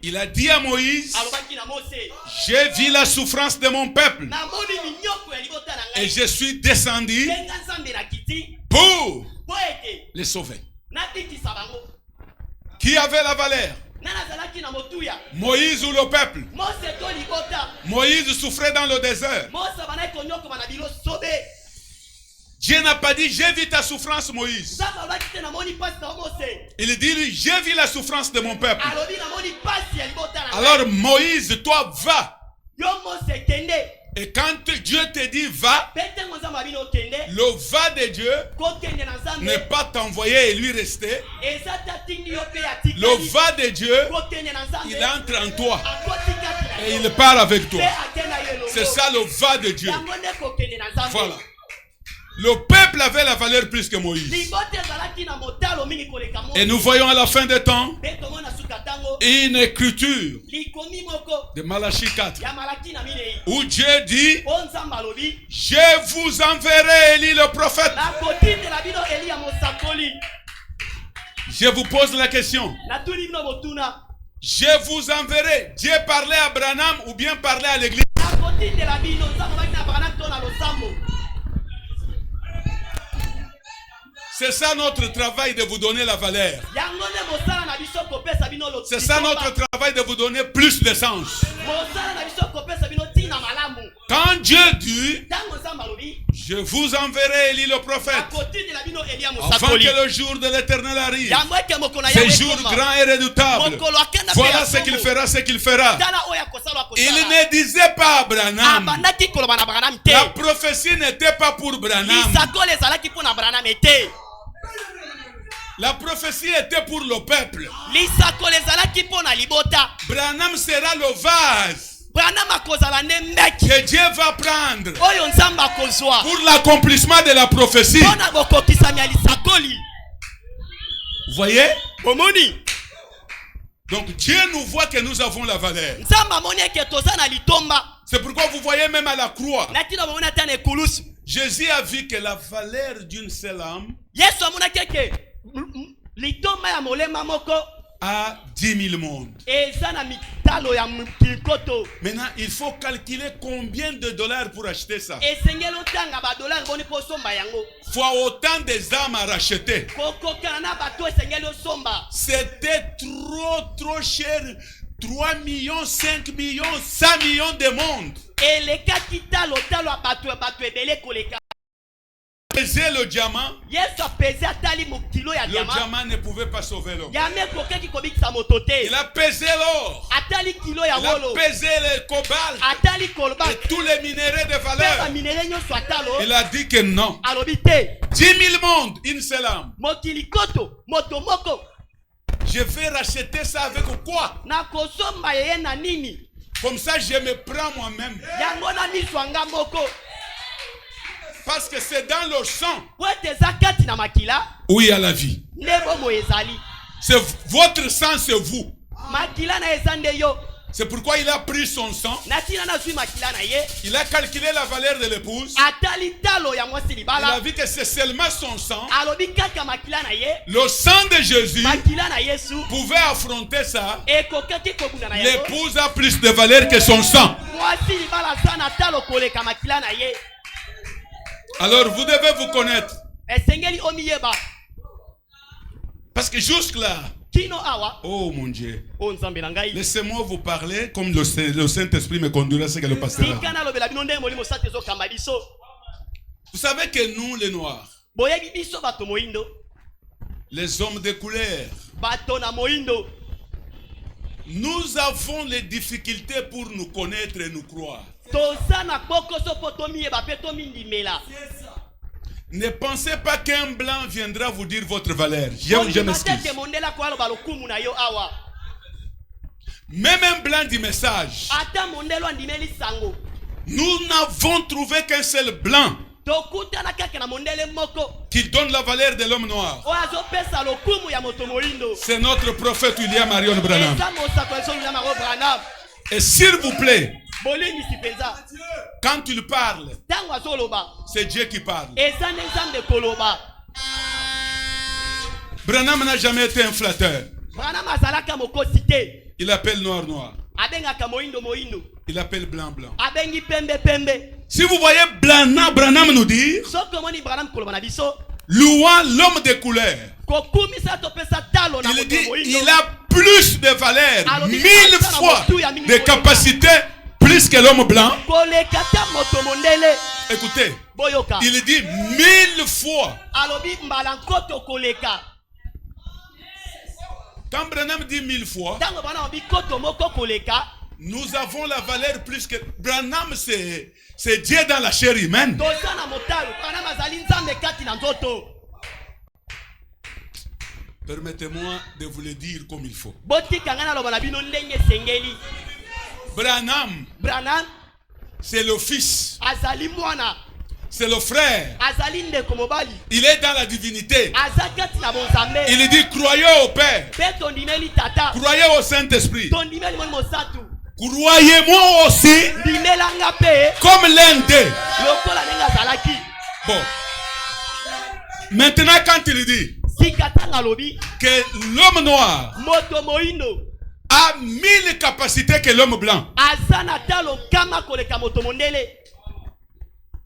Il a dit à Moïse, j'ai vu la souffrance de mon peuple et je suis descendu pour les sauver. Qui avait la valeur? Moïse ou le peuple? Moïse souffrait dans le désert. Dieu n'a pas dit j'ai vu ta souffrance, Moïse. Il dit lui, j'ai vu la souffrance de mon peuple. Alors Moïse, toi va. Et quand Dieu te dit va, le va de Dieu n'est pas t'envoyer et lui rester. Le va de Dieu, il entre en toi et il part avec toi. C'est ça le va de Dieu. Voilà. Le peuple avait la valeur plus que Moïse. Et nous voyons à la fin des temps une écriture de Malachie 4 où Dieu dit, je vous enverrai Élie le prophète. Je vous pose la question. Je vous enverrai. Dieu parlait à Branham ou bien parlait à l'église? C'est ça notre travail de vous donner la valeur. C'est ça notre travail de vous donner plus d'essence. Quand Dieu dit, je vous enverrai Élie le prophète, avant que le jour de l'Éternel arrive, ce jour grand et redoutable, voilà ce qu'il fera, ce qu'il fera. Il ne disait pas à Branham. La prophétie n'était pas pour Branham. La prophétie était pour le peuple. Branham sera le vase que Dieu va prendre pour l'accomplissement de la prophétie. Vous voyez? Donc Dieu nous voit que nous avons la valeur. C'est pourquoi vous voyez même à la croix, Jésus a vu que la valeur d'une seule âme à 10 000 mondes. Maintenant, il faut calculer combien de dollars pour acheter ça. Fois autant des âmes à racheter. C'était trop cher. 3 millions, 5 millions, 100 millions de monde. Peser le diamant, le diamant ne pouvait pas sauver l'homme. Il a pesé l'or, il a pesé le cobalt et tous les minéraux de valeur. Il a dit que non. 10 000 mondes, une seule âme. Je vais racheter ça avec quoi? Comme ça je me prends moi-même. Parce que c'est dans le sang où il y a la vie. C'est votre sang, c'est vous. C'est pourquoi il a pris son sang. Il a calculé la valeur de l'épouse. Il a vu que c'est seulement son sang. Le sang de Jésus pouvait affronter ça. L'épouse a plus de valeur que son sang. Alors vous devez vous connaître. Parce que jusque là, oh mon Dieu, laissez-moi vous parler comme le Saint-Esprit me conduira, ce que le pasteur a dit. Vous savez que nous les Noirs, les hommes de couleur, nous avons les difficultés pour nous connaître et nous croire. Ne pensez pas qu'un blanc viendra vous dire votre valeur. Je m'excuse. Même un blanc du message. Nous n'avons trouvé qu'un seul blanc qui donne la valeur de l'homme noir. C'est notre prophète William Marion Branham. Et s'il vous plaît, quand il parle, c'est Dieu qui parle. Branham n'a jamais été un flatteur. Il appelle noir. Il appelle blanc. Si vous voyez Branham nous dire, louant l'homme de couleur, il dit il a plus de valeur, 1000 fois de capacité, plus que l'homme blanc. Écoutez, il dit 1000 fois. Quand Branham dit 1000 fois, nous avons la valeur plus que Branham, c'est Dieu dans la chair humaine. Permettez-moi de vous le dire comme il faut. Branham, c'est le fils, c'est le frère. Il est dans la divinité. Il dit croyez au Père, croyez au Saint-Esprit, croyez-moi aussi comme l'un d'eux. Bon. Maintenant quand il dit que l'homme noir a 1000 capacités que l'homme blanc,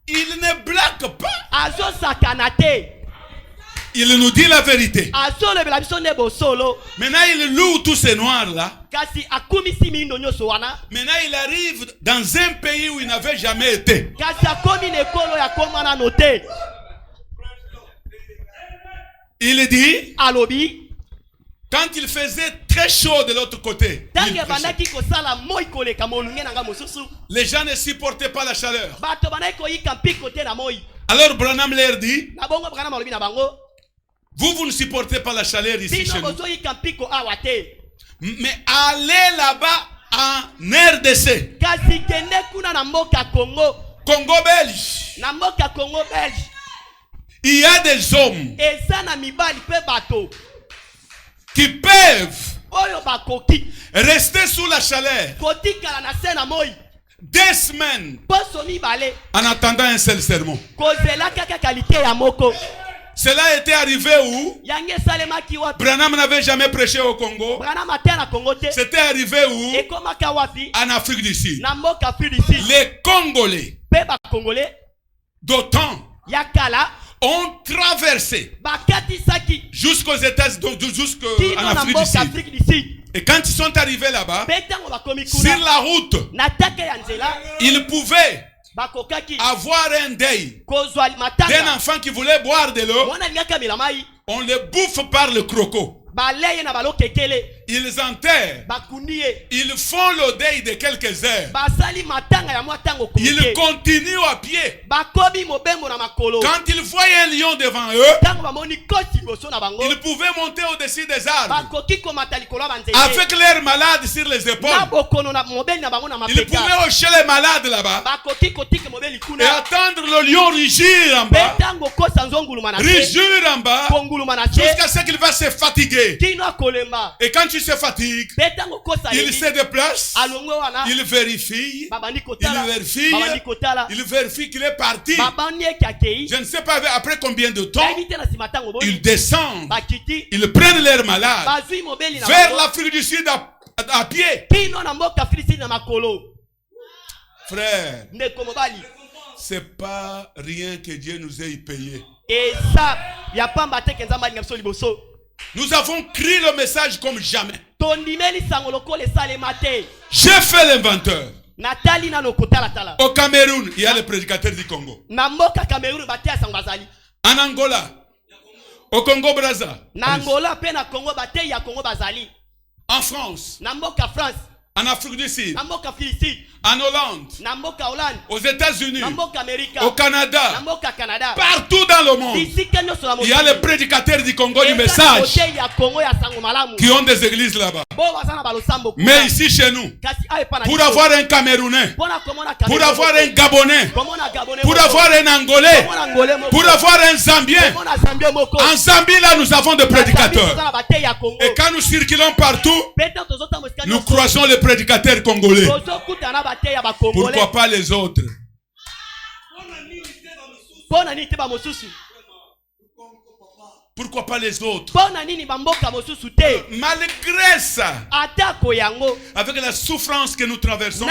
il ne blague pas. Il nous dit la vérité. Maintenant il loue tous ces noirs là. Maintenant il arrive dans un pays où il n'avait jamais été. Il dit, quand il faisait très chaud de l'autre côté, les gens ne supportaient pas la chaleur. Alors Branham leur dit, vous ne supportez pas la chaleur ici chez nous, mais allez là-bas en RDC, Congo belge. Il y a des hommes qui peuvent rester sous la chaleur 2 semaines en attendant un seul sermon. Cela était arrivé où Branham n'avait jamais prêché au Congo. C'était arrivé où? En Afrique du Sud. Les Congolais d'autant ont traversé jusqu'aux États-Unis, jusqu'en Afrique du Sud. Et quand ils sont arrivés là-bas, sur la route, ils pouvaient avoir un deuil d'un enfant qui voulait boire de l'eau. On le bouffe par le croco. Ils enterrent. Ils font le deuil de quelques heures. Ils continuent à pied. Quand ils voyaient un lion devant eux, ils pouvaient monter au-dessus des arbres avec leurs malades sur les épaules. Ils pouvaient hocher les malades là-bas et attendre le lion rugir en bas, jusqu'à ce qu'il va se fatiguer. Et quand il se fatigue, il se déplace, il vérifie qu'il est parti. Je ne sais pas après combien de temps. Ils descendent, ils prennent leurs malades vers l'Afrique du Sud à pied. Frère, c'est pas rien que Dieu nous ait payé. Nous avons crié le message comme jamais. J'ai fait l'inventeur. Au Cameroun, il y a le prédicateur du Congo. En Angola, au Congo Brazza. En France. En Afrique du Sud. En Hollande. Aux États-Unis. Au Canada. Partout dans le monde. Il y a les prédicateurs du Congo du message qui ont des églises là-bas. Mais ici chez nous, pour avoir un Camerounais, pour avoir un Gabonais, pour avoir un Angolais, pour avoir un Zambien, en Zambie là nous avons des prédicateurs. Et quand nous circulons partout, nous croisons les prédicateurs congolais. Pourquoi pas les autres? Pourquoi pas les autres? Malgré ça, avec la souffrance que nous traversons,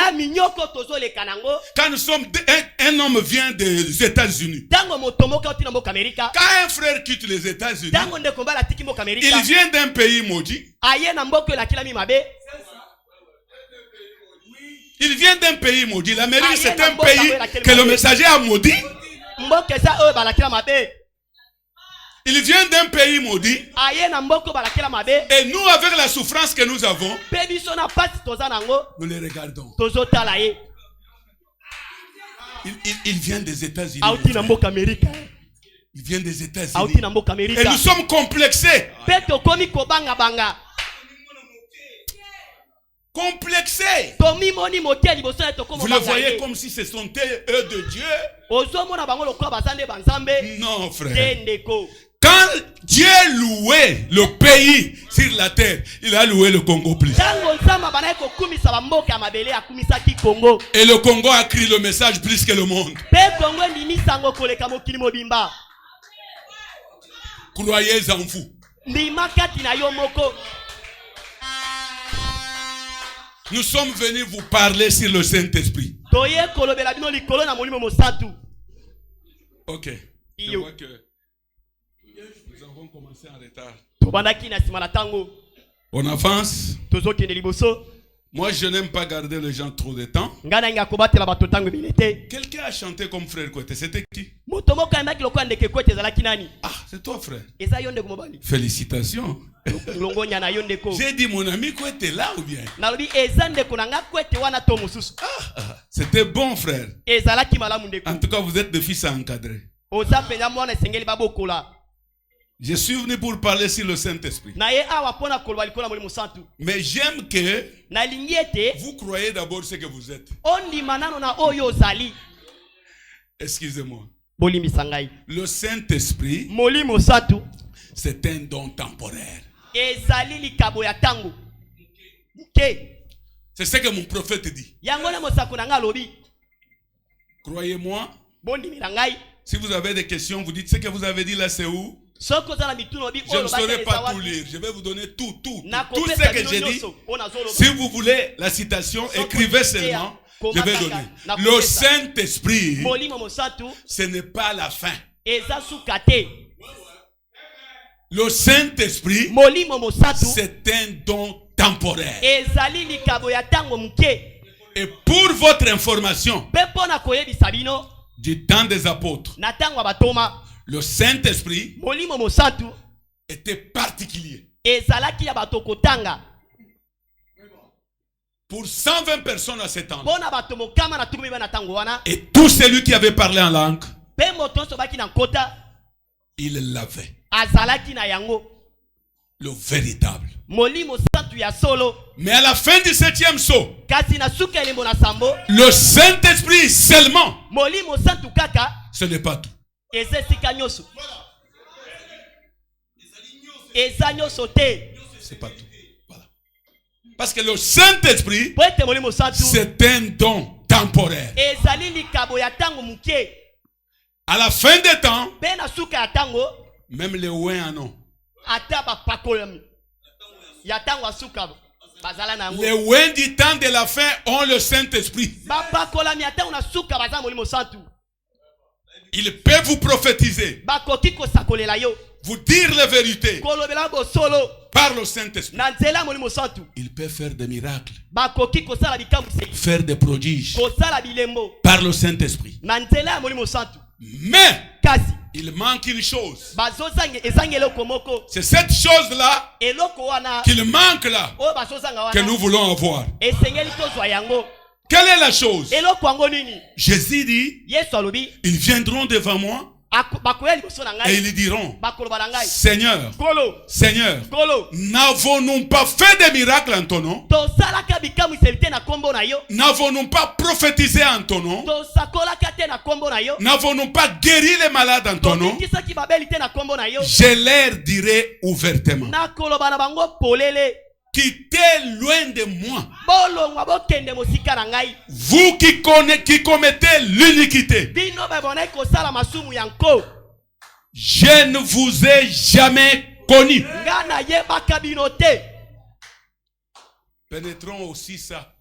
quand nous sommes un homme vient des États-Unis, quand un frère quitte les États-Unis, il vient d'un pays maudit. Il vient d'un pays maudit. L'Amérique, c'est un pays que le messager a maudit. Il vient d'un pays maudit. Et nous, avec la souffrance que nous avons, nous les regardons. Il vient des États-Unis. Il vient des États-Unis. Et nous sommes complexés. Complexés. Vous le voyez comme si ce sont eux de Dieu. Non, frère. Quand Dieu louait le pays sur la terre, il a loué le Congo plus. Et le Congo a crié le message plus que le monde. Croyez en vous. Nous sommes venus vous parler sur le Saint-Esprit. Ok. Je vois que nous avons commencé en retard. On avance. Moi, je n'aime pas garder les gens trop de temps. Quelqu'un a chanté comme frère Kwete. C'était qui? Ah, c'est toi, frère. Félicitations. J'ai dit mon ami Kwete là ou bien? C'était bon, frère. En tout cas, vous êtes des fils à encadrer. Je suis venu pour parler sur le Saint-Esprit. Mais j'aime que vous croyez d'abord ce que vous êtes. Excusez-moi. Le Saint-Esprit, c'est un don temporaire. C'est ce que mon prophète dit. Croyez-moi. Si vous avez des questions, vous dites ce que vous avez dit là, c'est où? Je ne saurais pas tout lire. Je vais vous donner tout ce que j'ai dit. Si vous voulez la citation, écrivez seulement. Je vais donner. Le Saint-Esprit, ce n'est pas la fin. Le Saint-Esprit, c'est un don temporaire. Et pour votre information, du temps des apôtres, le Saint-Esprit était particulier. Pour 120 personnes à ce temps. Et tout celui qui avait parlé en langue, il l'avait. Le véritable. Mais à la fin du 7e saut, le Saint-Esprit seulement, ce n'est pas tout. C'est pas tout. Voilà. Parce que le Saint-Esprit, c'est un don temporaire. À la fin des temps, même les ouins en ont. Les ouins du temps de la fin ont le Saint-Esprit. Il peut vous prophétiser, vous dire la vérité par le Saint-Esprit. Il peut faire des miracles, faire des prodiges par le Saint-Esprit. Mais il manque une chose. C'est cette chose-là qu'il manque là que nous voulons avoir. Quelle est la chose? Jésus dit, ils viendront devant moi et ils diront, Seigneur, Seigneur, n'avons-nous pas fait des miracles en ton nom? N'avons-nous pas prophétisé en ton nom? N'avons-nous pas guéri les malades en ton nom? Je leur dirai ouvertement, quittez loin de moi, vous qui commettez l'iniquité. je ne vous ai jamais connu. Pénétrons aussi ça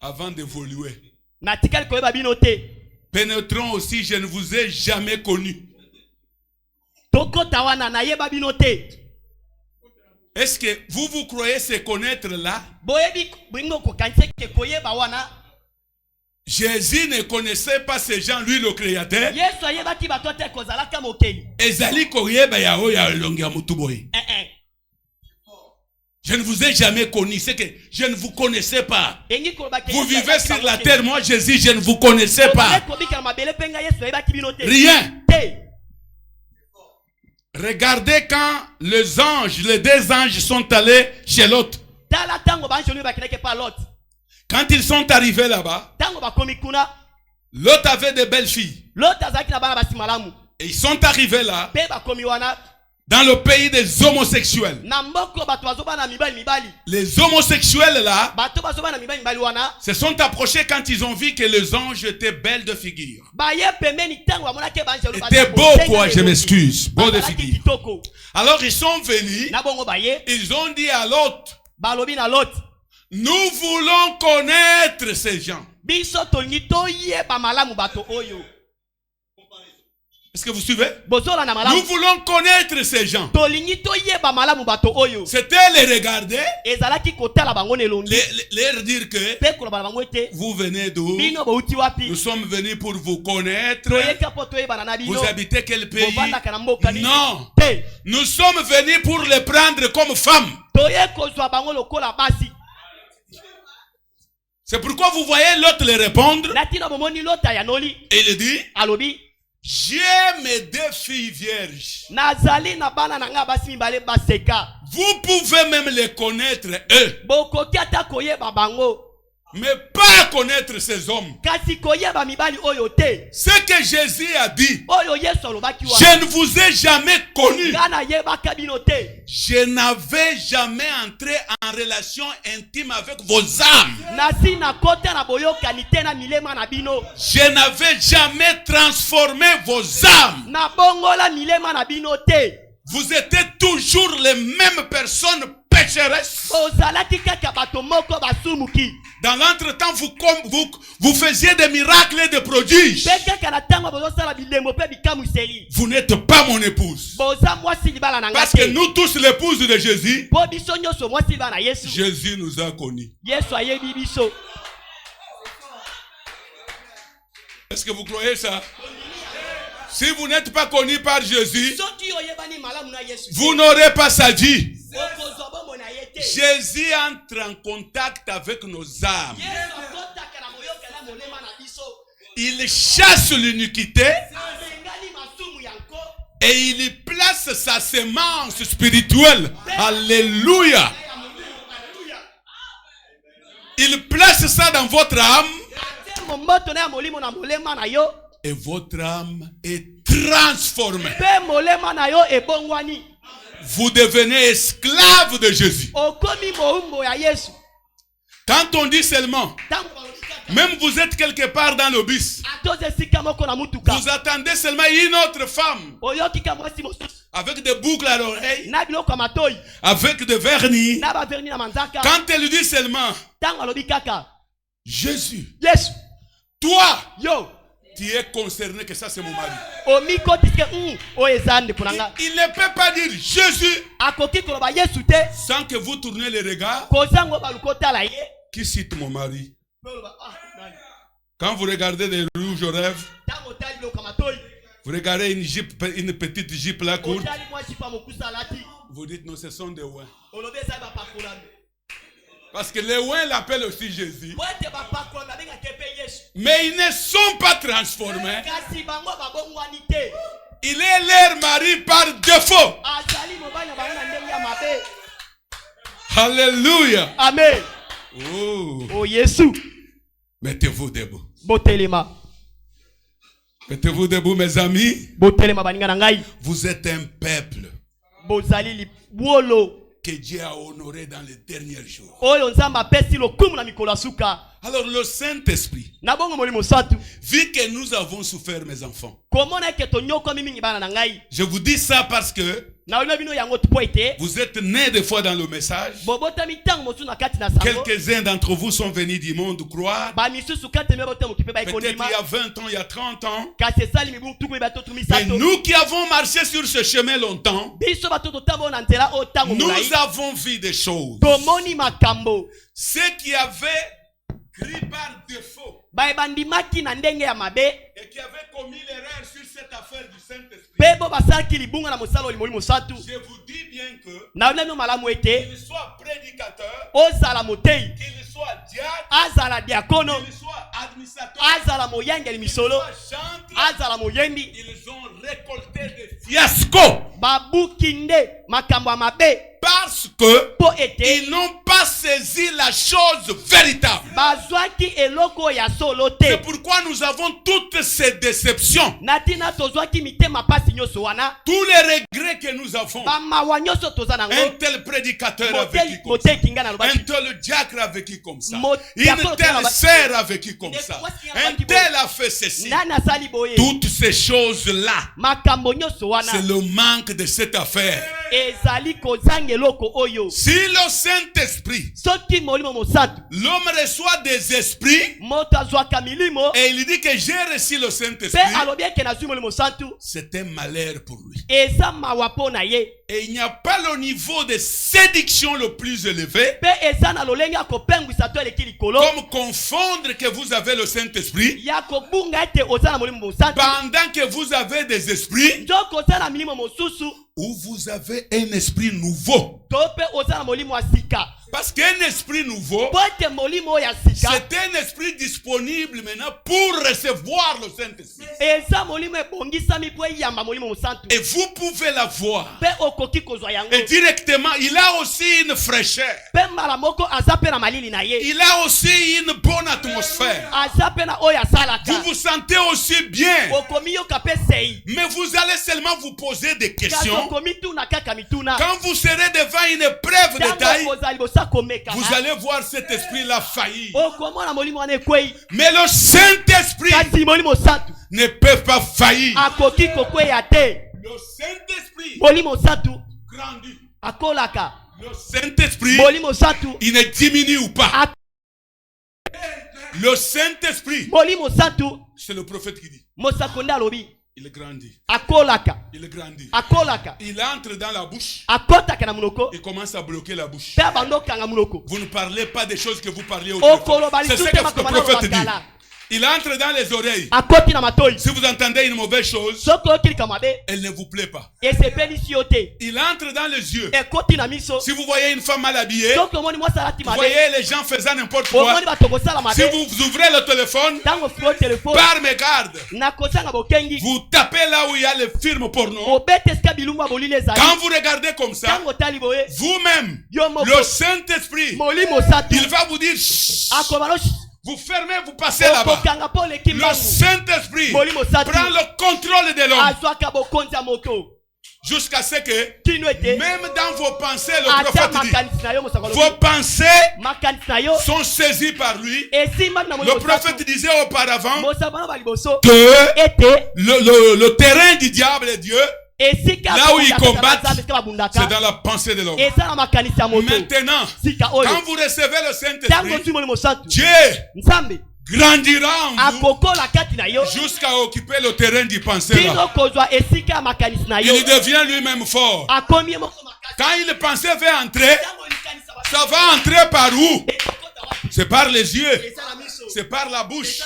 avant d'évoluer. Pénétrons aussi, je ne vous ai jamais connu. Est-ce que vous croyez se connaître là? Jésus ne connaissait pas ces gens, lui le créateur. Je ne vous ai jamais connu, c'est que je ne vous connaissais pas. Vous vivez sur la terre, moi Jésus, je ne vous connaissais pas. Rien. Regardez quand les deux anges sont allés chez l'autre. Quand ils sont arrivés là-bas, l'autre avait de belles filles. Et ils sont arrivés là, dans le pays des homosexuels. Les homosexuels là se sont approchés quand ils ont vu que les anges étaient belles de figure. Étaient beaux quoi, je m'excuse. Beaux de figure. Alors ils sont venus, ils ont dit à l'autre, nous voulons connaître ces gens. Est-ce que vous suivez? Nous voulons connaître ces gens. C'était les regarder, leur dire que vous venez d'où? Nous sommes venus pour vous connaître. Vous habitez quel pays? Non. Nous sommes venus pour les prendre comme femmes. C'est pourquoi vous voyez l'autre les répondre. Et il dit, j'ai mes deux filles vierges. Vous pouvez même les connaître eux, mais pas connaître ces hommes. Ce que Jésus a dit, je ne vous ai jamais connu. Je n'avais jamais entré en relation intime avec vos âmes. Je n'avais jamais transformé vos âmes. Vous étiez toujours les mêmes personnes pécheresses. Dans l'entretemps, vous faisiez des miracles et des prodiges. Vous n'êtes pas mon épouse. Parce que nous tous l'épouse de Jésus, Jésus nous a connus. Est-ce que vous croyez ça? Si vous n'êtes pas connu par Jésus, vous n'aurez pas sa vie. Jésus entre en contact avec nos âmes. Il chasse l'iniquité et il place sa semence spirituelle. Alléluia. Il place ça dans votre âme. Et votre âme est transformée. Vous devenez esclave de Jésus. Quand on dit seulement, même vous êtes quelque part dans le bus, vous attendez seulement une autre femme avec des boucles à l'oreille, avec des vernis. Quand elle dit seulement, Jésus, toi, tu es concerné que ça c'est mon mari. Il ne peut pas dire Jésus sans que vous tournez les regards. Qui cite mon mari? Quand vous regardez les rouges aux lèvres, vous regardez une petite jupe là courte, vous dites non, ce sont des ouins. Parce que les ouins l'appellent aussi Jésus. Mais ils ne sont pas transformés. Il est leur mari par défaut. Alléluia. Amen. Oh Jésus. Mettez-vous debout. Botelema. Mettez-vous debout, mes amis. Vous êtes un peuple que Dieu a honoré dans les derniers jours. Alors le Saint-Esprit, vu que nous avons souffert, mes enfants, je vous dis ça parce que vous êtes nés des fois dans le message. Quelques-uns d'entre vous sont venus du monde croire. Peut-être il y a 20 ans, il y a 30 ans. Mais nous qui avons marché sur ce chemin longtemps, nous avons vu des choses. Ceux qui avaient cru par défaut et qui avaient commis l'erreur sur cette affaire du Saint-Esprit, je vous dis bien que qu'il soit prédicateur, qu'il soit diacre, qu'il soit administrateur, qu'il soit chantre, ils ont récolté des fiascos. Parce que ils n'ont pas saisi la chose véritable. C'est pourquoi nous avons toutes ces déceptions. Tous les regrets que nous avons. Un tel prédicateur a vécu comme ça. Un tel diacre a vécu comme ça. Une telle sœur a vécu comme ça. Un tel a fait ceci. Toutes ces choses-là, c'est le manque de cette affaire. Si le Saint-Esprit, l'homme reçoit des esprits et il dit que j'ai reçu le Saint-Esprit, c'est un malheur pour lui. Et il n'y a pas le niveau de séduction le plus élevé comme confondre que vous avez le Saint-Esprit pendant que vous avez des esprits où vous avez un esprit nouveau. Parce qu'un esprit nouveau, c'est un esprit disponible maintenant pour recevoir le Saint-Esprit. Et vous pouvez l'avoir. Et directement, il a aussi une fraîcheur. Il a aussi une bonne atmosphère. Vous vous sentez aussi bien. Mais vous allez seulement vous poser des questions. Quand vous serez devant une épreuve de taille, vous allez voir cet esprit-là faillir. Mais le Saint-Esprit ne peut pas faillir. Le Saint-Esprit grandit. Le Saint-Esprit, il ne diminue pas. Le Saint-Esprit, c'est le prophète qui dit. Il grandit. Il grandit. Il entre dans la bouche. Il commence à bloquer la bouche. Vous ne parlez pas des choses que vous parliez autrefois. C'est ce que le prophète dit. Il entre dans les oreilles. Si vous entendez une mauvaise chose, elle ne vous plaît pas. Il entre dans les yeux. Si vous voyez une femme mal habillée, vous voyez les gens faisant n'importe quoi. Si vous ouvrez le téléphone, par mégarde, vous tapez là où il y a les films porno. Quand vous regardez comme ça, vous-même, le Saint-Esprit, il va vous dire vous fermez, vous passez là-bas. Le Saint-Esprit prend le contrôle de l'homme. Jusqu'à ce que, même dans vos pensées, le prophète dit, vos pensées sont saisies par lui. Le prophète disait auparavant que le terrain du diable est Dieu. Là où ils combattent, c'est dans la pensée de l'homme. Maintenant, quand vous recevez le Saint-Esprit, Dieu grandira en vous jusqu'à occuper le terrain du pensée. Il devient lui-même fort. Quand il pensait veut entrer, ça va entrer par où? C'est par les yeux, c'est par la bouche,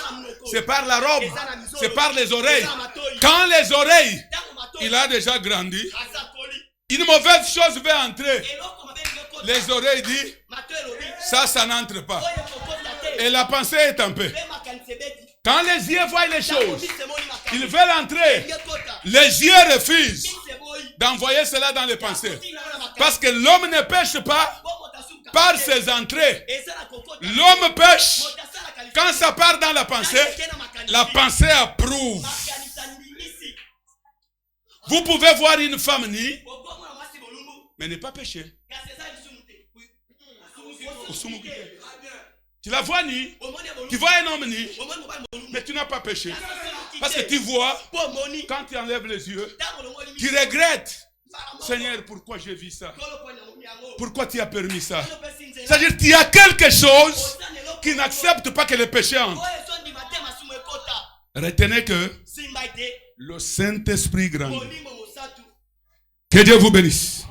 c'est par la robe, c'est par les oreilles. Quand les oreilles, il a déjà grandi, une mauvaise chose veut entrer, les oreilles disent, ça n'entre pas. Et la pensée est un peu. Quand les yeux voient les choses, ils veulent entrer. Les yeux refusent d'envoyer cela dans les pensées. Parce que l'homme ne pêche pas par ses entrées. L'homme pêche quand ça part dans la pensée approuve. Vous pouvez voir une femme nue, mais ne pas pécher. Tu la vois nue. Tu vois un homme nu. Mais tu n'as pas péché. Parce que tu vois, quand tu enlèves les yeux, tu regrettes. Seigneur, pourquoi j'ai vu ça? Pourquoi tu as permis ça? C'est-à-dire qu'il y a quelque chose qui n'accepte pas que le péché entre. Retenez que le Saint-Esprit grandit. Que Dieu vous bénisse.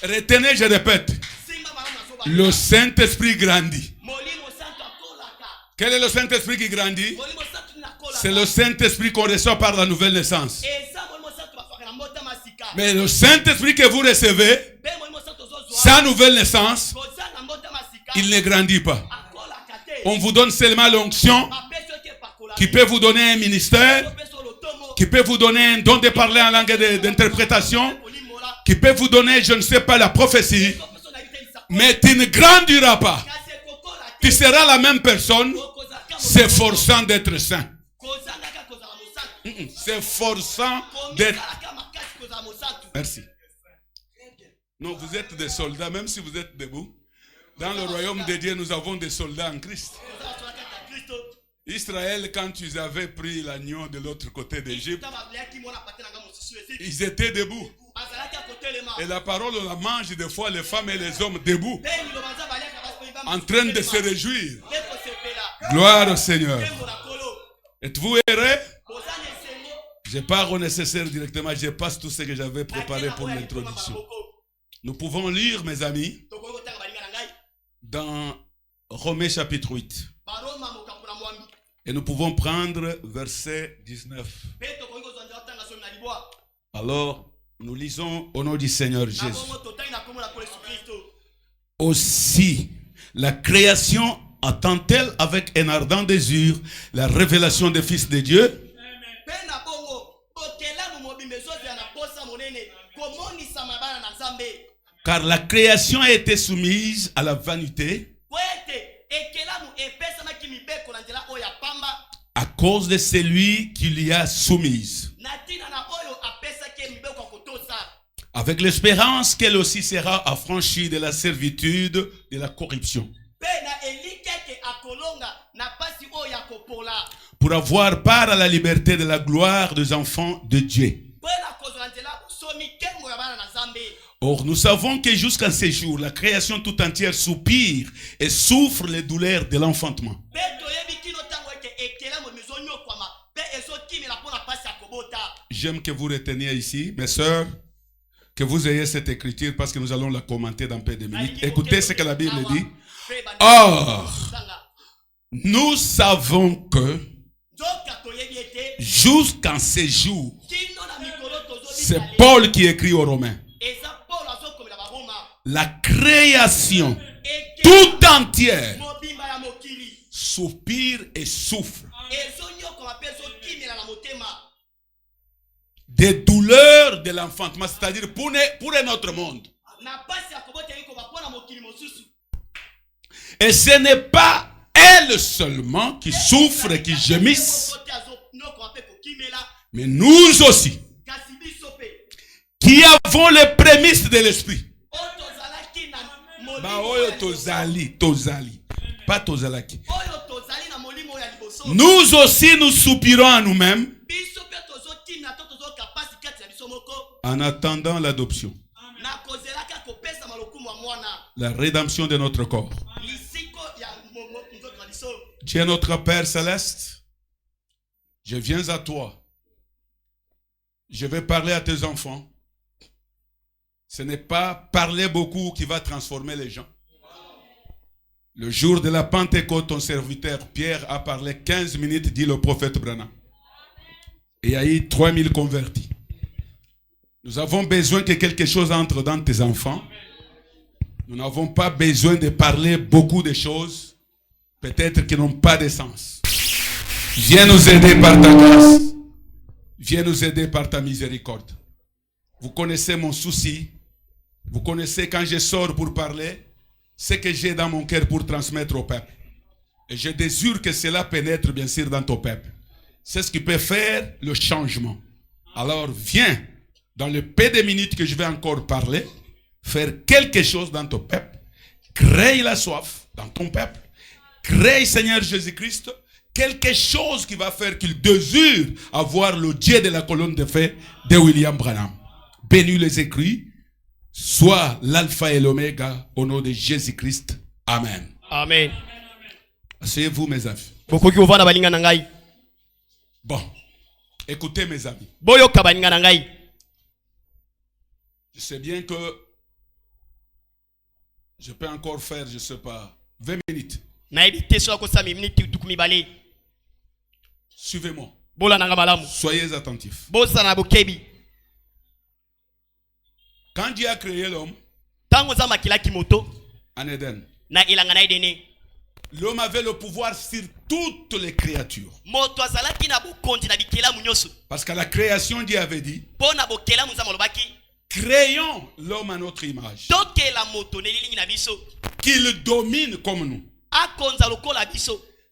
Retenez, je répète, le Saint-Esprit grandit. Quel est le Saint-Esprit qui grandit? C'est le Saint-Esprit qu'on reçoit par la nouvelle naissance. Mais le Saint-Esprit que vous recevez, sa nouvelle naissance, il ne grandit pas. On vous donne seulement l'onction qui peut vous donner un ministère, qui peut vous donner un don de parler en langue d'interprétation, qui peut vous donner, je ne sais pas, la prophétie, mais tu ne grandiras pas. Tu seras la même personne, s'efforçant d'être saint. S'efforçant d'être... Merci. Non, vous êtes des soldats, même si vous êtes debout. Dans le royaume de Dieu, nous avons des soldats en Christ. Israël, quand ils avaient pris l'agneau de l'autre côté d'Égypte, ils étaient debout. Et la parole, on la mange des fois, les femmes et les hommes debout, en train de se réjouir. Gloire au Seigneur. Êtes-vous heureux? Je pars au nécessaire directement, je passe tout ce que j'avais préparé pour l'introduction. Nous pouvons lire, mes amis, dans Romains chapitre 8. Et nous pouvons prendre verset 19. Alors, nous lisons au nom du Seigneur Jésus. Aussi, la création attend-elle avec un ardent désir la révélation des fils de Dieu? Car la création a été soumise à la vanité à cause de celui qui l'y a soumise, avec l'espérance qu'elle aussi sera affranchie de la servitude de la corruption, pour avoir part à la liberté de la gloire des enfants de Dieu. Or, nous savons que jusqu'à ce jour, la création tout entière soupire et souffre les douleurs de l'enfantement. J'aime que vous reteniez ici, mes sœurs, que vous ayez cette écriture parce que nous allons la commenter dans peu de minutes. Écoutez ce que la Bible dit. Or, nous savons que jusqu'en ce jour, c'est Paul qui écrit aux Romains, la création tout entière soupire et souffre des douleurs de l'enfantement, c'est-à-dire pour un autre monde. Et ce n'est pas elle seulement qui souffre et qui gémisse, mais nous aussi, qui avons les prémices de l'esprit. Nous aussi, nous soupirons à nous-mêmes en attendant l'adoption, la rédemption de notre corps. Dieu notre Père céleste, je viens à toi. Je vais parler à tes enfants. Ce n'est pas parler beaucoup qui va transformer les gens. Le jour de la Pentecôte, ton serviteur Pierre a parlé 15 minutes, dit le prophète Branham. Et il y a eu 3000 convertis. Nous avons besoin que quelque chose entre dans tes enfants. Nous n'avons pas besoin de parler beaucoup de choses, peut-être qui n'ont pas de sens. Viens nous aider par ta grâce. Viens nous aider par ta miséricorde. Vous connaissez mon souci. Vous connaissez quand je sors pour parler, ce que j'ai dans mon cœur pour transmettre au peuple. Et je désire que cela pénètre bien sûr dans ton peuple. C'est ce qui peut faire le changement. Alors viens, dans le peu de minutes que je vais encore parler, faire quelque chose dans ton peuple. Crée la soif dans ton peuple. crée, Seigneur Jésus-Christ, quelque chose qui va faire qu'il désire avoir le Dieu de la colonne de feu de William Branham. Bénis les écrits, soit l'alpha et l'oméga au nom de Jésus-Christ. Amen. Amen. Asseyez-vous, mes amis. Bon, écoutez, mes amis. Je sais bien que je peux encore faire, je ne sais pas, 20 minutes. Suivez-moi. Soyez attentifs. Quand Dieu a créé l'homme en Éden, l'homme avait le pouvoir sur toutes les créatures. Parce qu'à la création, Dieu avait dit, créons l'homme à notre image, qu'il domine comme nous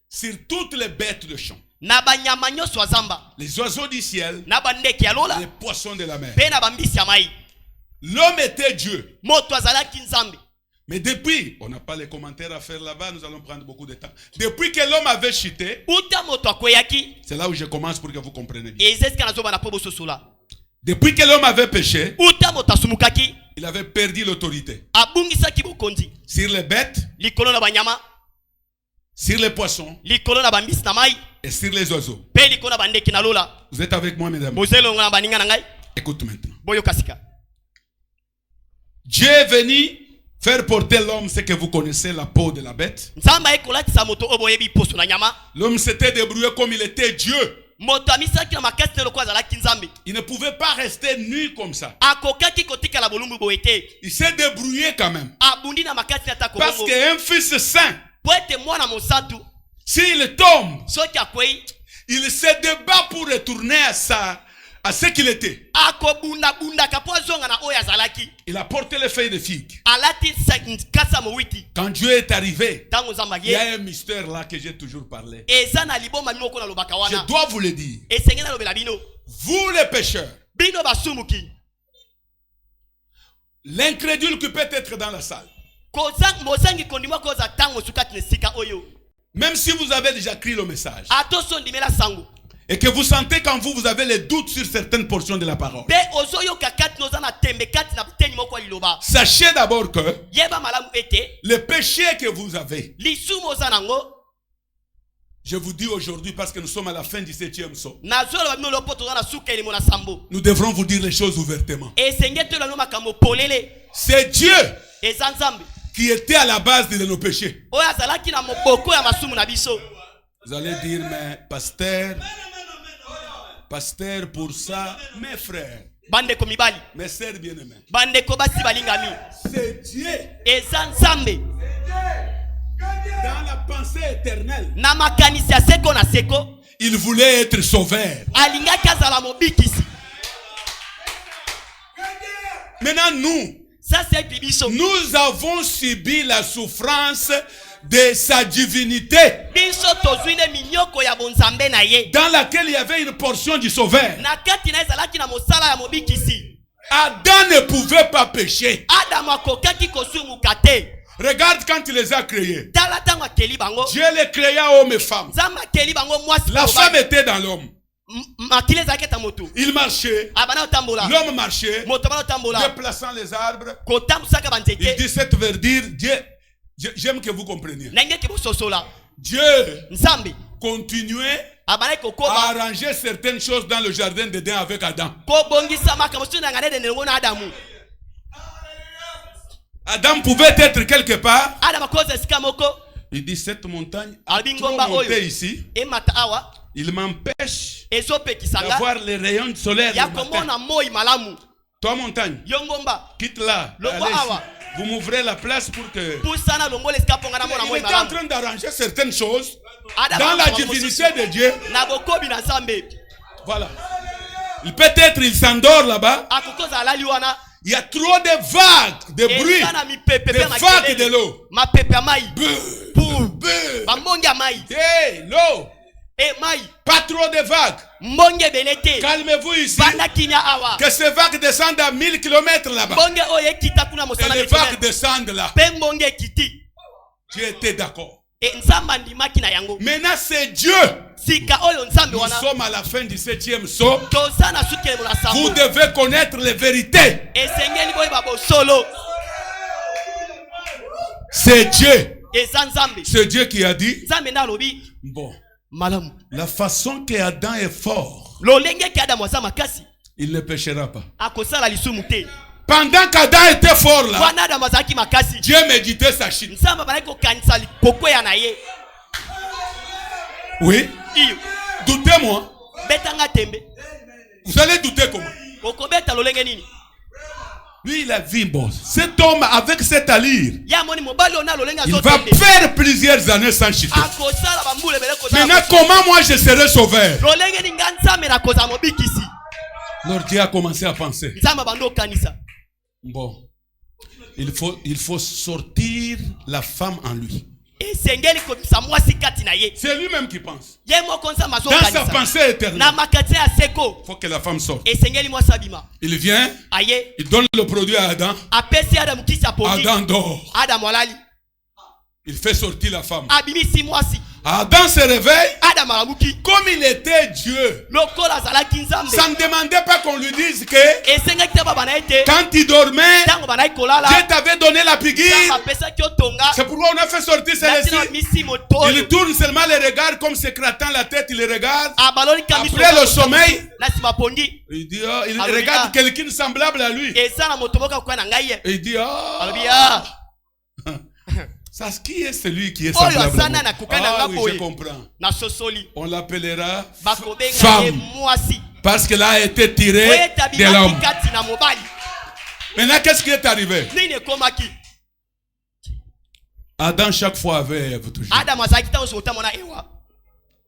sur toutes les bêtes de champ, les oiseaux du ciel, les poissons de la mer. L'homme était Dieu. Mais depuis, on n'a pas les commentaires à faire là-bas, nous allons prendre beaucoup de temps. Depuis que l'homme avait chuté, c'est là où je commence pour que vous compreniez bien. Depuis que l'homme avait péché, il avait perdu l'autorité sur les bêtes, sur les poissons et sur les oiseaux. Vous êtes avec moi, mesdames? Écoute maintenant. Dieu est venu faire porter l'homme ce que vous connaissez, la peau de la bête. L'homme s'était débrouillé comme il était Dieu. Il ne pouvait pas rester nu comme ça. Il s'est débrouillé quand même. Parce qu'un fils saint, s'il tombe, il se débat pour retourner à ce qu'il était. Il a porté les feuilles de figue. Quand Dieu est arrivé, il y a un mystère là que j'ai toujours parlé. Je dois vous le dire. Vous les pécheurs, l'incrédule qui peut être dans la salle, même si vous avez déjà écrit le message, et que vous sentez qu'en vous avez les doutes sur certaines portions de la parole, sachez d'abord que le péché que vous avez, je vous dis aujourd'hui, parce que nous sommes à la fin du 7e psaume, nous devrons vous dire les choses ouvertement. C'est Dieu qui était à la base de nos péchés. Vous allez dire, mais pasteur, pour ça, mes frères, mes sœurs bien-aimées, c'est Dieu. Dans la pensée éternelle, il voulait être sauveur. Maintenant, nous avons subi la souffrance de sa divinité, dans laquelle il y avait une portion du sauveur. Adam ne pouvait pas pécher. Regarde quand il les a créés. Dieu les créa hommes et femmes. La femme était dans l'homme. Il marchait. L'homme marchait, déplaçant les arbres. Il dit cette verdure. Dieu, j'aime que vous compreniez. Dieu continuait à arranger certaines choses dans le jardin d'Éden avec Adam. Adam pouvait être quelque part. Il dit cette montagne trop montée ici, il m'empêche d'avoir les rayons solaires le matin. Toi montagne, quitte là. Vous m'ouvrez la place pour que... Il était en train d'arranger certaines choses dans la divinité de Dieu. Voilà. Peut-être il s'endort là-bas. Il y a trop de vagues, de bruit, de vagues de l'eau. Hey, l'eau. Pas trop de vagues. Calmez-vous ici. Que ces vagues descendent à 1000 km là-bas. Et les vagues descendent là. Tu étais d'accord. Maintenant c'est Dieu. Nous sommes à la fin du 7e saut. Vous devez connaître les vérités. C'est Dieu. C'est Dieu qui a dit. Bon. La façon que Adam est fort, il ne péchera pas. Pendant qu'Adam était fort là, Dieu méditait sa chute. Oui. Doutez-moi. Vous allez douter comment? Lui, il a vu, bon, cet homme avec cette allure, il va faire plusieurs années sans chuter. Maintenant, comment moi je serai sauveur? Alors Dieu a commencé à penser. Bon, il faut sortir la femme en lui. C'est lui-même qui pense. Dans sa pensée éternelle, il faut que la femme sorte. Il vient, il donne le produit à Adam. Adam dort. Il fait sortir la femme. Adam se réveille. Comme il était Dieu, ça ne demandait pas qu'on lui dise que quand il dormait, Dieu t'avait donné la piguille. C'est pourquoi on a fait sortir celle-ci. Il tourne seulement les regards comme s'écratant la tête, il les regarde. Après le sommeil, il dit, oh, il regarde quelqu'un semblable à lui. Il dit, oh. Ça, qui est celui qui est semblable à moi? Ah oui, je comprends. On l'appellera femme. Parce qu'elle a été tirée de l'homme. Maintenant, qu'est-ce qui est arrivé? Adam chaque fois avait Ève toujours.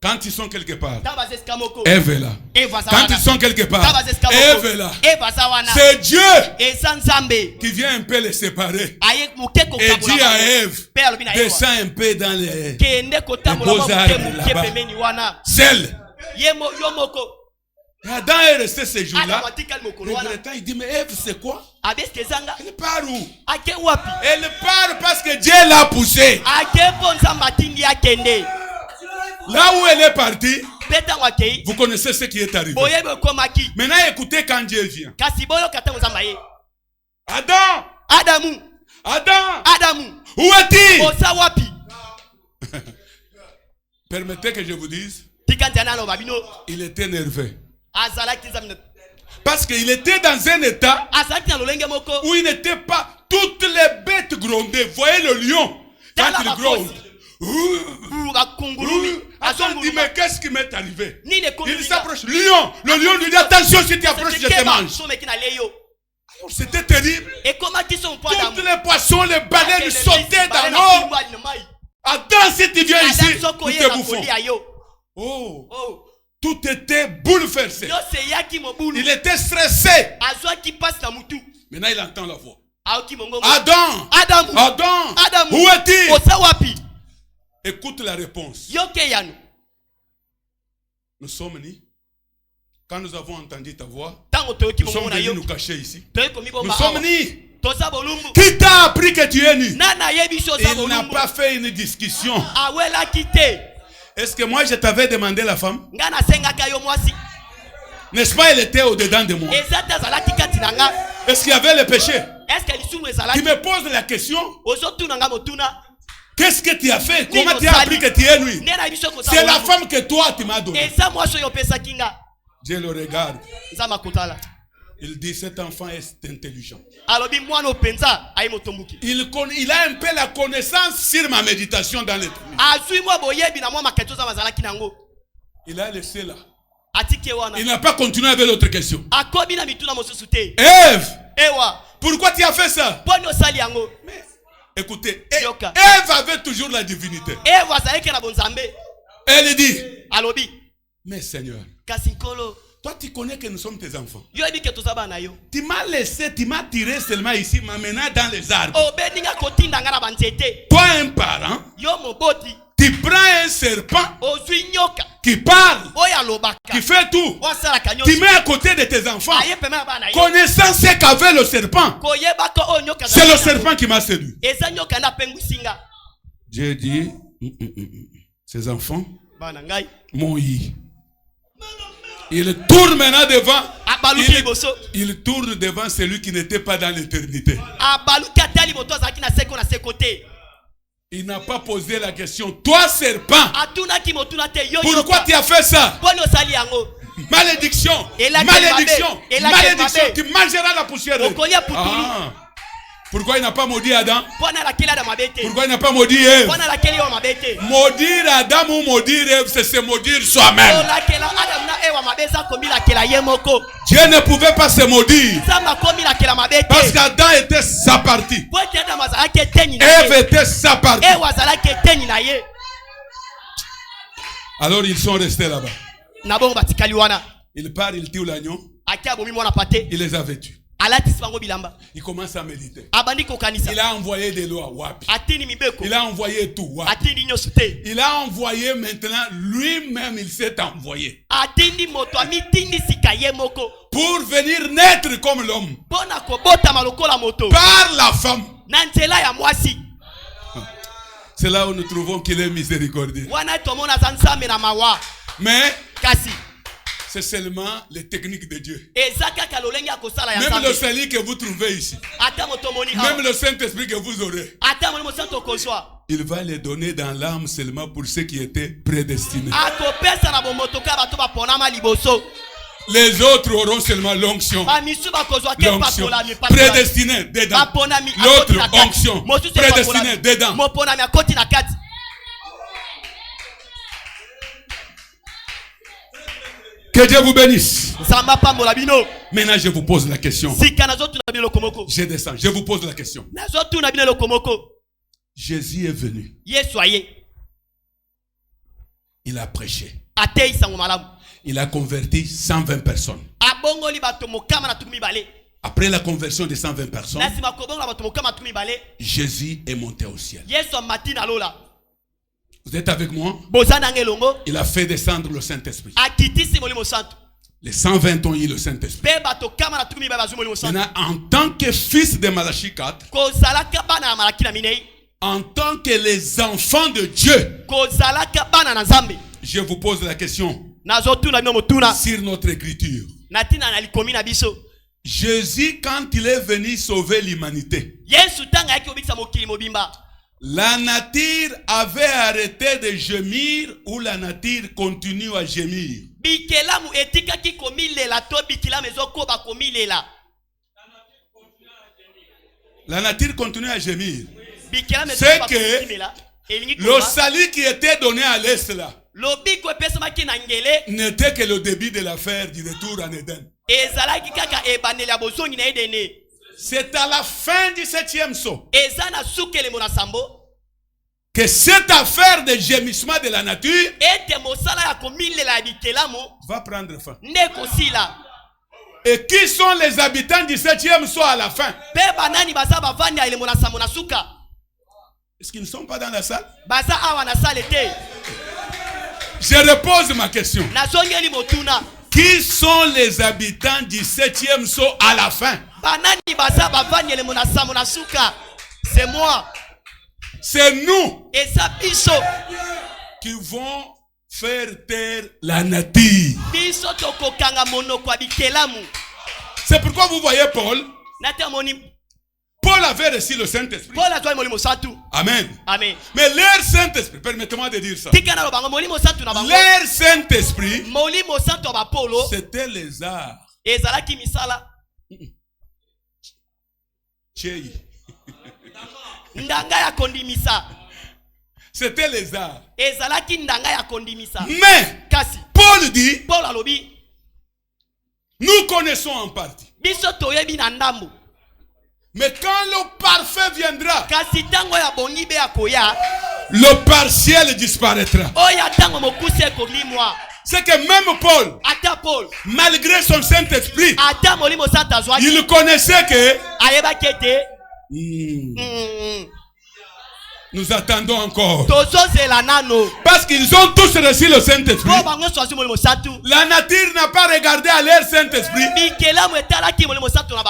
Quand ils sont quelque part, Ève est là. Quand ils sont quelque part, Ève est là. C'est Dieu qui vient un peu les séparer. Et dit à Ève, descends un peu dans les beaux arbres là-bas. Celle. Adam est resté ces jours-là. Regrettant, il dit, mais Ève, c'est quoi? Elle part où? Elle part parce que Dieu l'a poussée. Là où elle est partie, vous connaissez ce qui est arrivé. Maintenant, écoutez quand Dieu vient. Adam, où es-tu? Permettez que je vous dise, il était nerveux. Parce qu'il était dans un état où il n'était pas. Toutes les bêtes grondaient. Vous voyez le lion, quand il gronde. Adam dit, mais qu'est-ce qui m'est arrivé? Il s'approche. Lion. Le lion lui dit, attention, si tu approches, je te mange. Alors c'était terrible. Tous les poissons, les baleines sautaient dans l'eau. Adam, si tu viens ici, nous te bouffons. Oh. Tout était bouleversé. Il était stressé. Maintenant, il entend la voix. Adam, où es-tu? Écoute la réponse. Nous sommes nés. Quand nous avons entendu ta voix, nous sommes venus nous cacher ici. Nous sommes nés. Qui t'a appris que tu es nu? Il n'a pas fait une discussion. Est-ce que moi je t'avais demandé la femme? N'est-ce pas, elle était au-dedans de moi? Est-ce qu'il y avait le péché? Tu me poses la question. Qu'est-ce que tu as fait? Comment tu as appris que tu es nu? C'est la femme que toi tu m'as donnée. Dieu le regarde. Il dit, cet enfant est intelligent. Il a un peu la connaissance sur ma méditation dans les trucs. Il a laissé là. Il n'a pas continué avec l'autre question. Ève, pourquoi tu as fait ça? Mais, écoutez, Ève avait toujours la divinité. Elle dit, mais Seigneur, toi tu connais que nous sommes tes enfants. Tu m'as laissé, tu m'as tiré seulement ici, m'amenant dans les arbres. Toi un parent, tu prends un serpent qui parle, qui fait tout. Tu mets à côté de tes enfants, connaissant ce qu'avait le serpent. C'est le serpent qui m'a séduit. Dieu dit, Ces enfants m'ont eu. Il tourne maintenant devant. Il tourne devant celui qui n'était pas dans l'éternité. Il n'a pas posé la question. Toi, serpent, pourquoi tu as fait ça? Malédiction. Malédiction. Malédiction. Tu mangeras la poussière. Pourquoi il n'a pas maudit Adam? Pourquoi il n'a pas maudit Ève? Maudire Adam ou maudire Ève, c'est se maudire soi-même. Dieu ne pouvait pas se maudire. Parce qu'Adam était sa partie. Ève était sa partie. Alors ils sont restés là-bas. Il part, il tue l'agneau. Il les a vêtus. Il commence à méditer. Il a envoyé des lois. Il a envoyé tout. Il a envoyé maintenant, lui-même il s'est envoyé. Pour venir naître comme l'homme. Par la femme. C'est là où nous trouvons qu'il est miséricordieux. Mais c'est seulement les techniques de Dieu. Même le salut que vous trouvez ici, même le Saint-Esprit que vous aurez, il va les donner dans l'âme seulement pour ceux qui étaient prédestinés. Les autres auront seulement l'onction. L'onction. Prédestiné dedans. L'autre onction. Prédestiné dedans. Que Dieu vous bénisse. Maintenant, je vous pose la question. Je descends. Je vous pose la question. Jésus est venu. Il a prêché. Il a converti 120 personnes. Après la conversion de 120 personnes, Jésus est monté au ciel. Vous êtes avec moi? Il a fait descendre le Saint-Esprit. Les 120 ont eu le Saint-Esprit. Maintenant, en tant que fils de Malachie 4, en tant que les enfants de Dieu, je vous pose la question sur notre écriture. Jésus, quand il est venu sauver l'humanité, la nature avait arrêté de gémir ou la nature continue à gémir? La nature continue à gémir. C'est que le salut qui était donné à l'Est là n'était que le début de l'affaire du retour en Éden. C'est à la fin du 7e saut que cette affaire de gémissement de la nature va prendre fin. Et qui sont les habitants du 7e saut à la fin? Est-ce qu'ils ne sont pas dans la salle? Je repose ma question. Qui sont les habitants du 7e saut à la fin? C'est moi. C'est nous qui vont faire taire la nature. C'est pourquoi vous voyez Paul. Paul avait reçu le Saint-Esprit. Amen. Amen. Mais leur Saint-Esprit, permettez-moi de dire ça. Leur Saint-Esprit, c'était les arts. C'était les arts. Mais Paul dit, nous connaissons en partie. Mais quand le parfait viendra, le partiel disparaîtra. C'est que même Paul, malgré son Saint-Esprit, il connaissait que Nous attendons encore. Parce qu'ils ont tous reçu le Saint-Esprit. La nature n'a pas regardé à leur Saint-Esprit.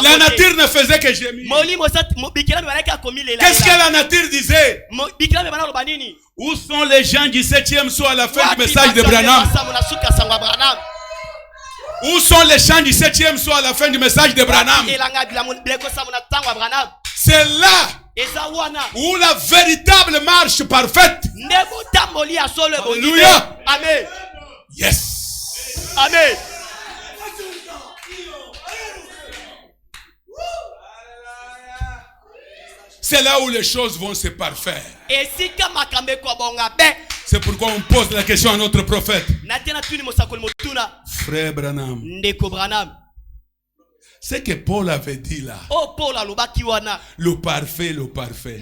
La nature ne faisait que gémir. Qu'est-ce que la nature disait? Où sont les gens du 7e saut à la fin du message de Branham? Où sont les gens du 7e saut à la fin du message de Branham? C'est là où la véritable marche parfaite. Alléluia. Amen. Yes. Amen. C'est là où les choses vont se parfaire. C'est pourquoi on pose la question à notre prophète. Frère Branham. Ce que Paul avait dit là. Le parfait, le parfait.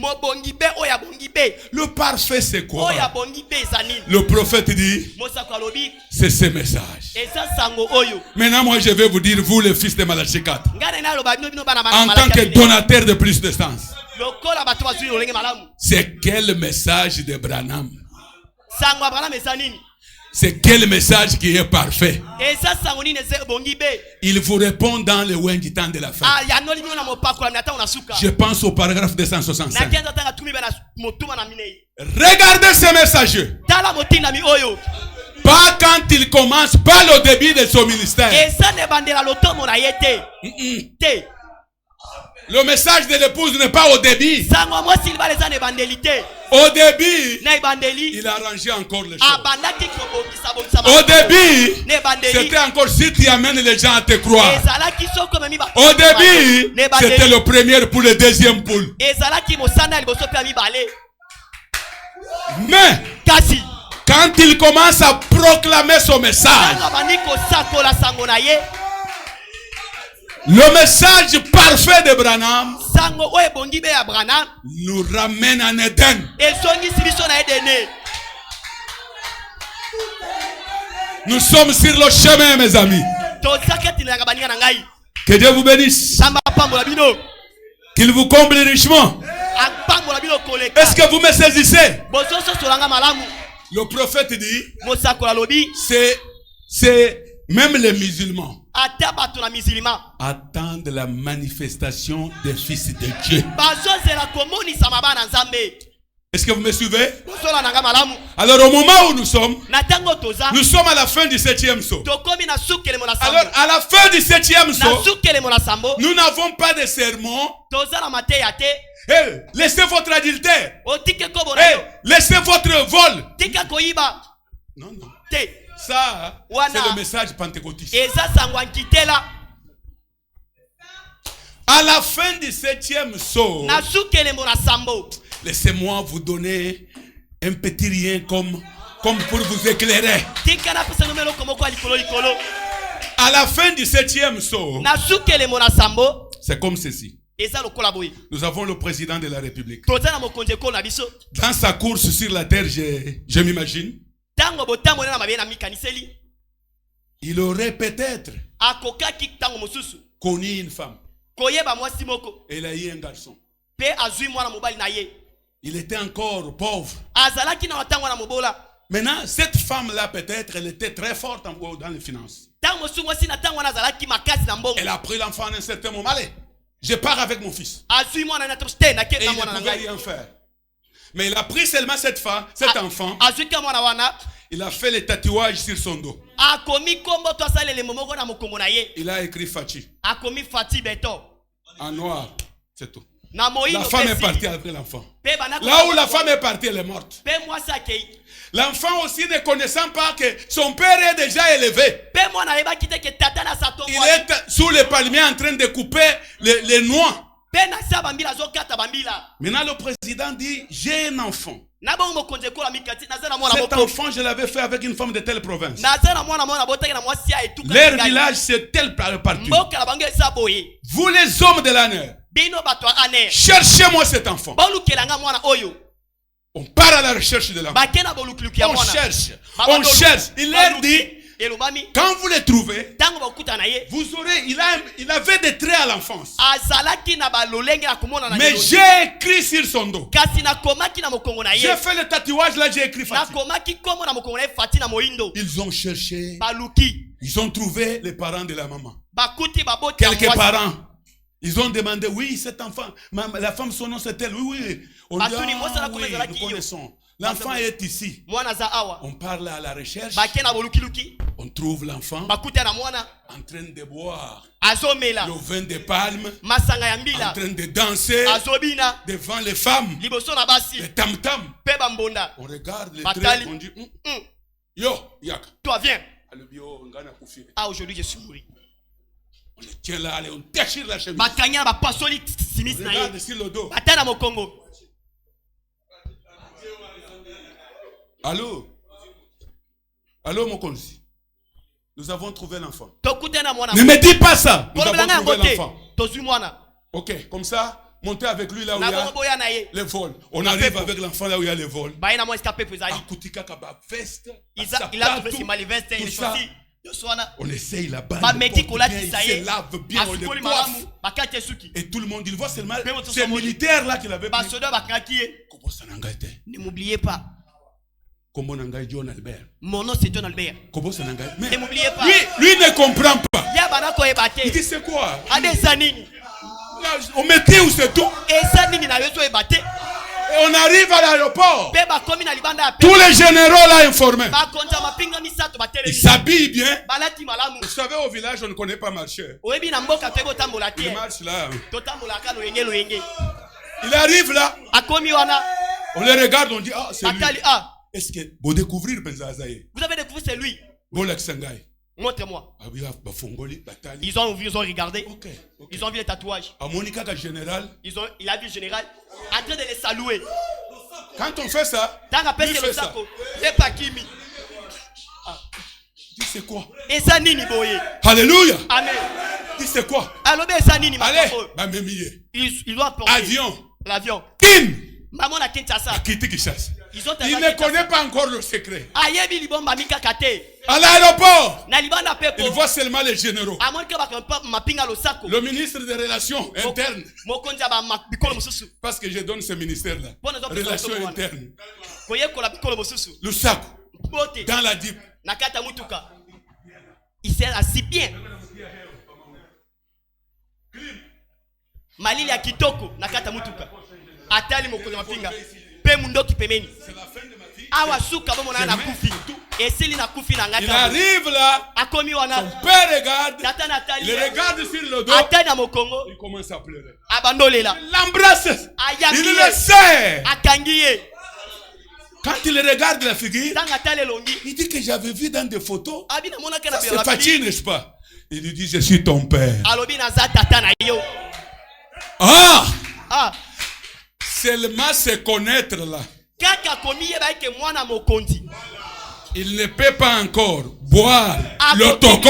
Le parfait c'est quoi? Le prophète dit, c'est ce message. Maintenant moi je vais vous dire, vous les fils de Malachie 4, en tant que donateur de plus de sens, c'est quel message de Branham? C'est quel message qui est parfait? Il vous répond dans le Weng du temps de la fin. Je pense au paragraphe 265. Regardez ce message. Pas quand il commence, pas le début de son ministère. Le message de l'épouse n'est pas au début. Au début, il a arrangé encore les choses. Au début, c'était encore si tu amènes les gens à te croire. Au début, c'était le premier pour le deuxième poule. Mais, quand il commence à proclamer son message, le message parfait de Branham nous ramène en Éden. Nous sommes sur le chemin, mes amis. Que Dieu vous bénisse. Qu'il vous comble richement. Est-ce que vous me saisissez? Le prophète dit, c'est même les musulmans attendent la manifestation des fils de Dieu. Est-ce que vous me suivez? Alors au moment où nous sommes à la fin du 7e saut. Alors à la fin du 7e saut, nous n'avons pas de sermon. Hey, laissez votre adultère. Hey, laissez votre vol. Non, non. Ça, c'est le message pentecôtiste. À la fin du 7e saut, laissez-moi vous donner un petit rien comme pour vous éclairer. À la fin du 7e saut, c'est comme ceci. Nous avons le président de la République. Dans sa course sur la terre, je m'imagine, il aurait peut-être connu une femme. Elle a eu un garçon. Il était encore pauvre. Maintenant, cette femme-là, peut-être, elle était très forte dans les finances. Elle a pris l'enfant à un certain moment. Allez, je pars avec mon fils. Et il ne pouvait rien faire. Mais il a pris seulement cet enfant. Il a fait les tatouages sur son dos. Il a écrit Fati. En noir, c'est tout. La femme est partie avec l'enfant. Là où la femme est partie, elle est morte. L'enfant aussi ne connaissant pas que son père est déjà élevé. Il est sous les palmiers en train de couper les noix. Maintenant le président dit, j'ai un enfant. Cet enfant, je l'avais fait avec une femme de telle province. Leur village, c'est tel parti. Vous les hommes de l'année, cherchez-moi cet enfant. On part à la recherche de l'enfant. On cherche. Il leur dit, Quand vous les trouvez, vous aurez, il avait des traits à l'enfance. Mais j'ai écrit sur son dos. J'ai fait le tatouage là, j'ai écrit Fatih. Ils ont cherché. Ils ont trouvé les parents de la maman. Quelques parents. Ils ont demandé, oui, cet enfant, la femme, son nom c'est elle. Oui, oui. On dit, oui, nous connaissons. L'enfant est ici. On parle à la recherche. On trouve l'enfant en train de boire le vin de palme, en train de danser devant les femmes, les tam-tam. On regarde les traits, on dit, yo, Yaka. Toi, viens. Ah, aujourd'hui, je suis mort. On le tient là, allez, on déchire la chemise. On regarde sur le dos. Allô? Allô, mon consi. Nous avons trouvé l'enfant. Ne me dis pas ça. Nous avons trouvé l'enfant. Ok, comme ça, montez avec lui là où il y a les vols. On arrive avec l'enfant là où il y a les vols. Il a trouvé ses vestes, il est sorti. On essaye là-bas, il se lave bien, on le coiffe. Et tout le monde, il voit seulement ces militaires là qu'il avait pris. Ne m'oubliez pas. John Albert. Mon nom c'est John Albert. Mais ne m'oubliez pas. Lui ne comprend pas. Il dit c'est quoi? On mettait où c'est tout? Et on arrive à l'aéroport. Tous les généraux là informés. Ils s'habillent bien. Vous savez, au village, on ne connaît pas marcher. Il marche là. Il arrive là. On les regarde, on dit, ah, c'est lui. Est-ce que vous découvrez Benzazaye? Vous avez découvert c'est lui. Montre-moi. Ils ont regardé. Okay. Ils ont vu les tatouages. Il a vu le général en train de les saluer. Quand on fait ça, lui fait ça. Dis c'est quoi? Alléluia. Amen. Dis c'est quoi? Allez, il doit porter l'avion. Maman a il ne connaît pas encore le secret. À l'aéroport, il voit seulement les généraux. Le ministre des Relations internes. Parce que je donne ce ministère-là. Relations internes. Le sac. Dans la dip. Il s'est assis bien. Malili ya kitoko nakata mutuka. Atali mokozi mapinga. Pe mundoki pemeni. C'est la fin de ma vie. Awa suka bomo na kufi. Esili na kufi na ngata. Il arrive là. Akomi wana. Son père regarde. Tata Nathalie. Il regarde sur le dos. Atali na mokongo. Il commence à pleurer. Abandolela. Il l'embrasse. Il le sait. Akangiye. Quand il regarde la figure, il dit que j'avais vu dans des photos. C'est Fatih, n'est-ce pas? Il lui dit, je suis ton père. Ah! Seulement se connaître là. Il ne peut pas encore boire le toko.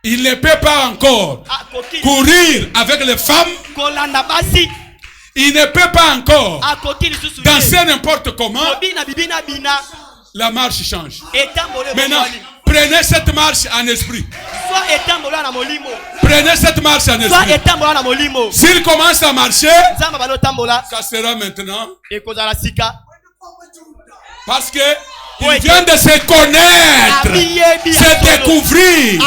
Il ne peut pas encore courir avec les femmes. Il ne peut pas encore danser n'importe comment. La marche change. Maintenant, prenez cette marche en esprit. Prenez cette marche en esprit. S'il commence à marcher, ça sera maintenant. Parce que il vient de se connaître, se découvrir.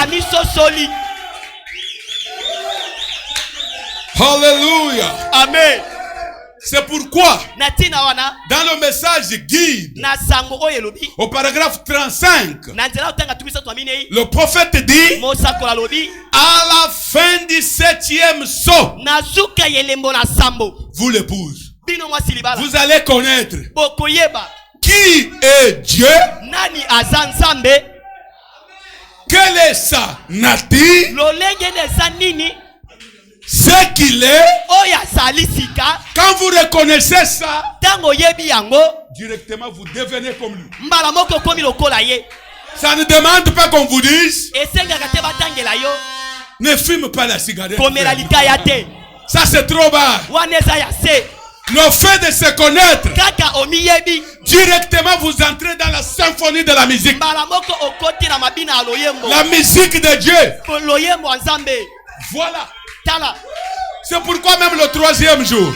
Alléluia. Amen. C'est pourquoi, dans le message guide, au paragraphe 35, le prophète dit, à la fin du 7e saut, vous l'épouse, vous allez connaître qui est Dieu, quelle est sa nature, ce qu'il est. Quand vous reconnaissez ça, directement vous devenez comme lui. Ça ne demande pas qu'on vous dise ne fume pas la cigarette. Ça c'est trop bas. Le fait de se connaître, directement vous entrez dans la symphonie de la musique. La musique de Dieu. Voilà. C'est pourquoi même le 3e jour,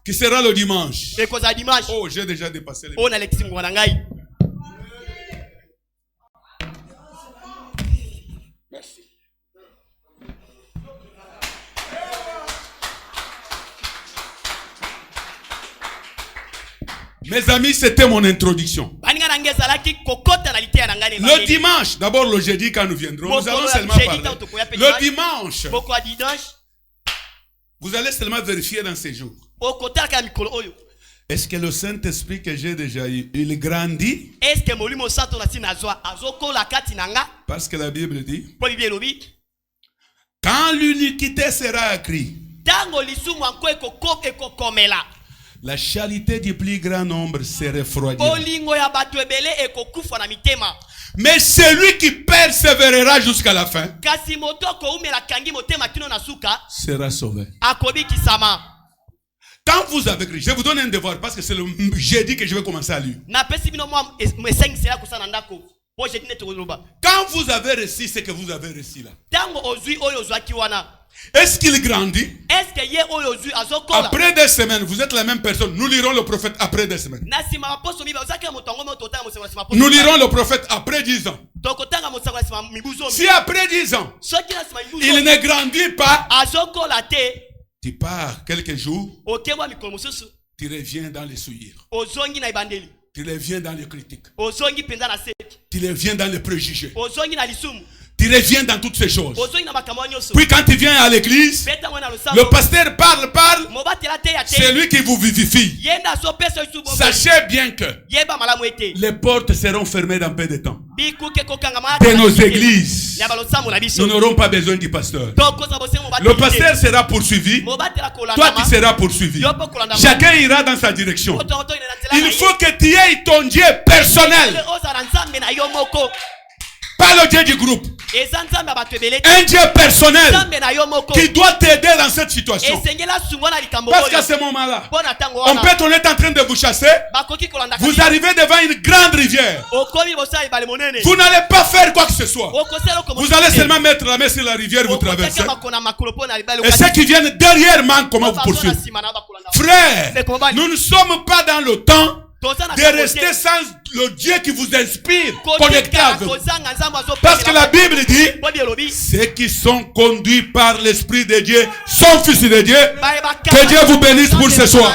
qui sera le dimanche. Oh, j'ai déjà dépassé les minutes. Merci. Mes amis, c'était mon introduction. Le dimanche, d'abord le jeudi quand nous viendrons, nous allons seulement parler. Le dimanche, vous allez seulement vérifier dans ces jours. Est-ce que le Saint-Esprit que j'ai déjà eu, il grandit? Parce que la Bible dit, quand l'uniquité sera accrue, la charité du plus grand nombre se refroidira. Mais celui qui persévérera jusqu'à la fin sera sauvé. Quand vous avez écrit, je vous donne un devoir parce que c'est le jeudi que je vais commencer à lire. Quand vous avez reçu ce que vous avez reçu là, est-ce qu'il grandit? Après 2 semaines, vous êtes la même personne. Nous lirons le prophète après 2 semaines. Nous lirons le prophète après 10 ans. Si après 10 ans, il ne grandit pas, tu pars quelques jours, tu reviens dans les souillures. Tu reviens dans les critiques. Tu reviens dans les préjugés. Tu reviens dans toutes ces choses. Puis quand tu viens à l'église, le pasteur parle. C'est lui qui vous vivifie. Sachez bien que les portes seront fermées dans peu de temps. De nos églises, nous n'aurons pas besoin du pasteur. Le pasteur sera poursuivi. Toi, tu seras poursuivi. Chacun ira dans sa direction. Il faut que tu aies ton Dieu personnel. Pas le Dieu du groupe. Un Dieu personnel qui doit t'aider dans cette situation. Parce qu'à ce moment-là, on peut être en train de vous chasser. Vous arrivez devant une grande rivière. Vous n'allez pas faire quoi que ce soit. Vous allez seulement mettre la main sur la rivière, vous traversez. Et ceux qui viennent derrière manquent, comment vous poursuivre? Frère, nous ne sommes pas dans le temps de rester sans le Dieu qui vous inspire, connecté avec vous. Parce que la Bible dit, ceux qui sont conduits par l'Esprit de Dieu sont fils de Dieu. Que Dieu vous bénisse pour ce soir.